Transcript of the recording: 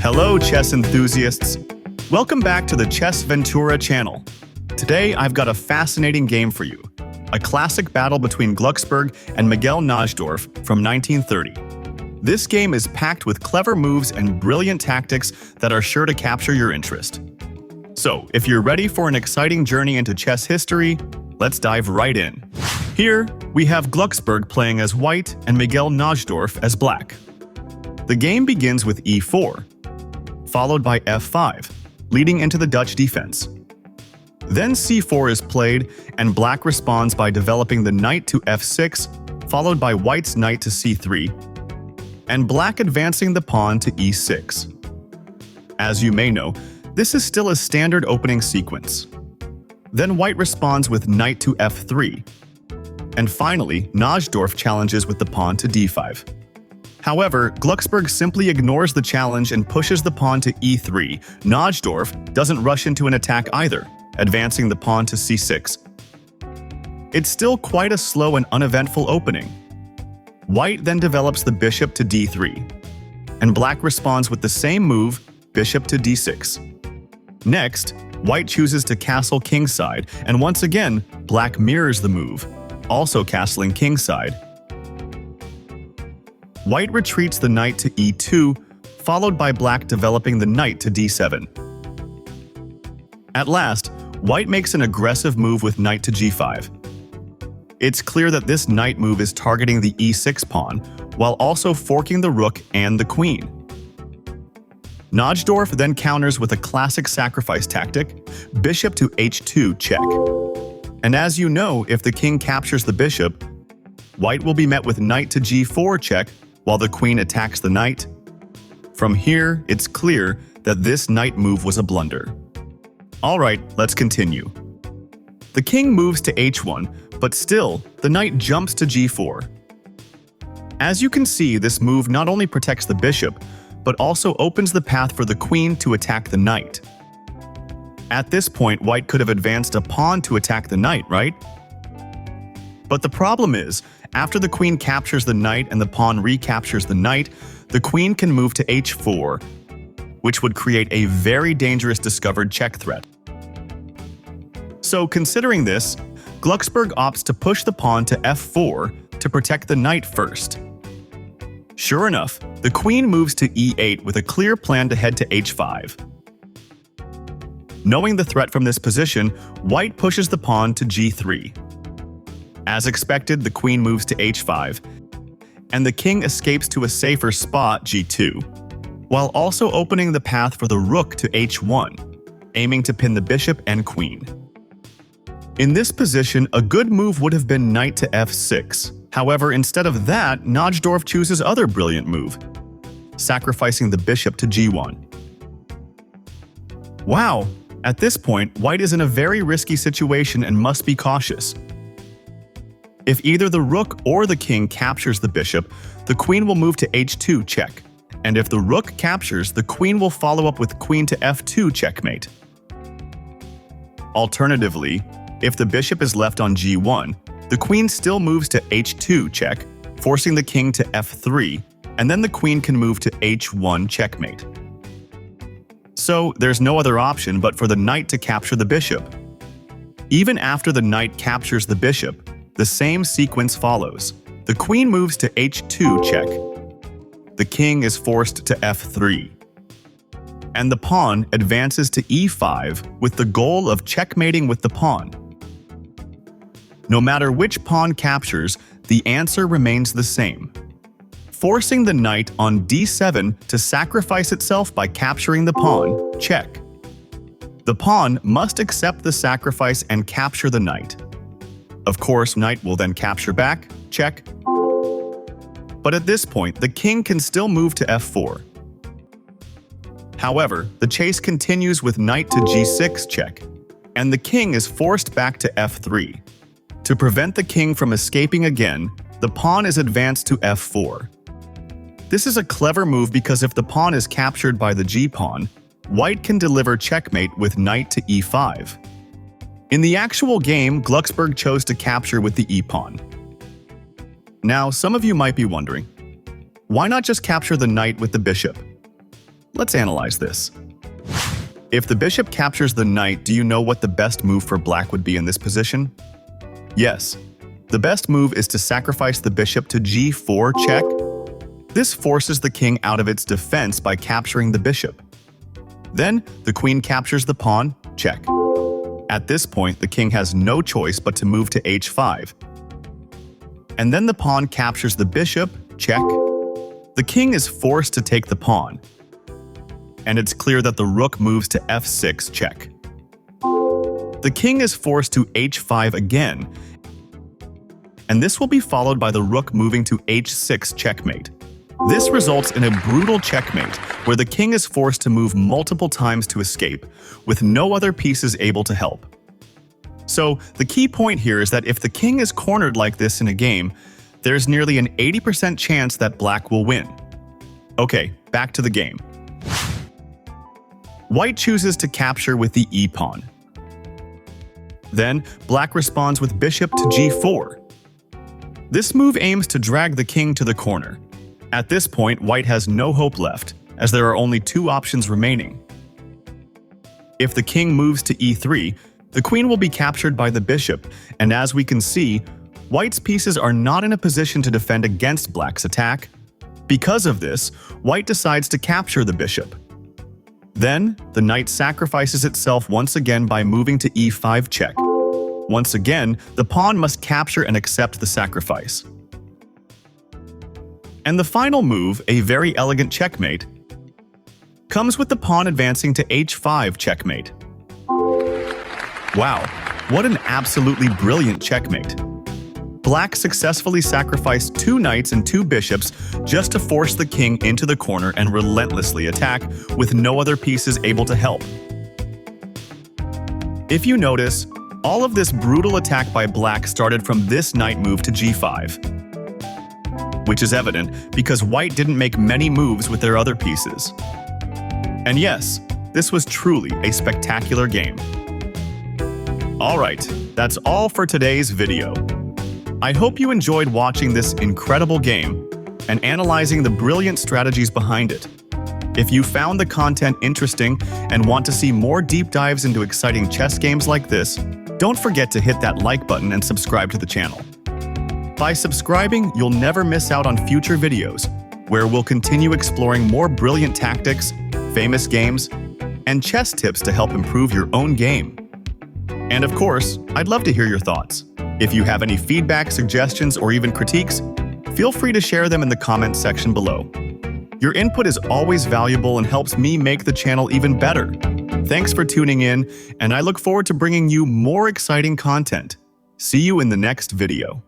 Hello, chess enthusiasts! Welcome back to the Chess Ventura channel. Today, I've got a fascinating game for you. A classic battle between Glucksberg and Miguel Najdorf from 1930. This game is packed with clever moves and brilliant tactics that are sure to capture your interest. So, if you're ready for an exciting journey into chess history, let's dive right in. Here, we have Glucksberg playing as white and Miguel Najdorf as black. The game begins with e4, followed by f5, leading into the Dutch defense. Then c4 is played, and black responds by developing the knight to f6, followed by white's knight to c3, and black advancing the pawn to e6. As you may know, this is still a standard opening sequence. Then white responds with knight to f3, and finally, Najdorf challenges with the pawn to d5. However, Glucksberg simply ignores the challenge and pushes the pawn to e3. Najdorf doesn't rush into an attack either, advancing the pawn to c6. It's still quite a slow and uneventful opening. White then develops the bishop to d3, and black responds with the same move, bishop to d6. Next, white chooses to castle kingside, and once again, black mirrors the move, also castling kingside. White retreats the knight to e2, followed by black developing the knight to d7. At last, white makes an aggressive move with knight to g5. It's clear that this knight move is targeting the e6 pawn, while also forking the rook and the queen. Najdorf then counters with a classic sacrifice tactic, bishop to h2 check. And as you know, if the king captures the bishop, white will be met with knight to g4 check, while the queen attacks the knight. From here, it's clear that this knight move was a blunder. Alright, let's continue. The king moves to h1, but still, the knight jumps to g4. As you can see, this move not only protects the bishop, but also opens the path for the queen to attack the knight. At this point, white could have advanced a pawn to attack the knight, right? But the problem is, after the queen captures the knight and the pawn recaptures the knight, the queen can move to h4, which would create a very dangerous discovered check threat. So considering this, Glucksberg opts to push the pawn to f4 to protect the knight first. Sure enough, the queen moves to e8 with a clear plan to head to h5. Knowing the threat from this position, white pushes the pawn to g3. As expected, the queen moves to h5, and the king escapes to a safer spot, g2, while also opening the path for the rook to h1, aiming to pin the bishop and queen. In this position, a good move would have been knight to f6. However, instead of that, Najdorf chooses other brilliant move, sacrificing the bishop to g1. Wow! At this point, white is in a very risky situation and must be cautious. If either the rook or the king captures the bishop, the queen will move to h2 check, and if the rook captures, the queen will follow up with queen to f2 checkmate. Alternatively, if the bishop is left on g1, the queen still moves to h2 check, forcing the king to f3, and then the queen can move to h1 checkmate. So there's no other option but for the knight to capture the bishop. Even after the knight captures the bishop, the same sequence follows. The queen moves to h2 check. The king is forced to f3. And the pawn advances to e5 with the goal of checkmating with the pawn. No matter which pawn captures, the answer remains the same. Forcing the knight on d7 to sacrifice itself by capturing the pawn, check. The pawn must accept the sacrifice and capture the knight. Of course, knight will then capture back, check. But at this point, the king can still move to f4. However, the chase continues with knight to g6 check, and the king is forced back to f3. To prevent the king from escaping again, the pawn is advanced to f4. This is a clever move because if the pawn is captured by the g-pawn, white can deliver checkmate with knight to e5. In the actual game, Glucksberg chose to capture with the e-pawn. Now, some of you might be wondering, why not just capture the knight with the bishop? Let's analyze this. If the bishop captures the knight, do you know what the best move for black would be in this position? Yes, the best move is to sacrifice the bishop to g4 check. This forces the king out of its defense by capturing the bishop. Then, the queen captures the pawn, check. At this point, the king has no choice but to move to h5. And then the pawn captures the bishop, check. The king is forced to take the pawn. And it's clear that the rook moves to f6, check. The king is forced to h5 again, and this will be followed by the rook moving to h6, checkmate. This results in a brutal checkmate, where the king is forced to move multiple times to escape, with no other pieces able to help. So, the key point here is that if the king is cornered like this in a game, there's nearly an 80% chance that black will win. Okay, back to the game. White chooses to capture with the e-pawn. Then, black responds with bishop to g4. This move aims to drag the king to the corner. At this point, white has no hope left, as there are only two options remaining. If the king moves to e3, the queen will be captured by the bishop, and as we can see, white's pieces are not in a position to defend against black's attack. Because of this, white decides to capture the bishop. Then, the knight sacrifices itself once again by moving to e5 check. Once again, the pawn must capture and accept the sacrifice. And the final move, a very elegant checkmate, comes with the pawn advancing to h5 checkmate. Wow, what an absolutely brilliant checkmate. Black successfully sacrificed two knights and two bishops just to force the king into the corner and relentlessly attack with no other pieces able to help. If you notice, all of this brutal attack by black started from this knight move to g5, which is evident because white didn't make many moves with their other pieces. And yes, this was truly a spectacular game. Alright, that's all for today's video. I hope you enjoyed watching this incredible game and analyzing the brilliant strategies behind it. If you found the content interesting and want to see more deep dives into exciting chess games like this, don't forget to hit that like button and subscribe to the channel. By subscribing, you'll never miss out on future videos, where we'll continue exploring more brilliant tactics, famous games, and chess tips to help improve your own game. And of course, I'd love to hear your thoughts. If you have any feedback, suggestions, or even critiques, feel free to share them in the comments section below. Your input is always valuable and helps me make the channel even better. Thanks for tuning in, and I look forward to bringing you more exciting content. See you in the next video.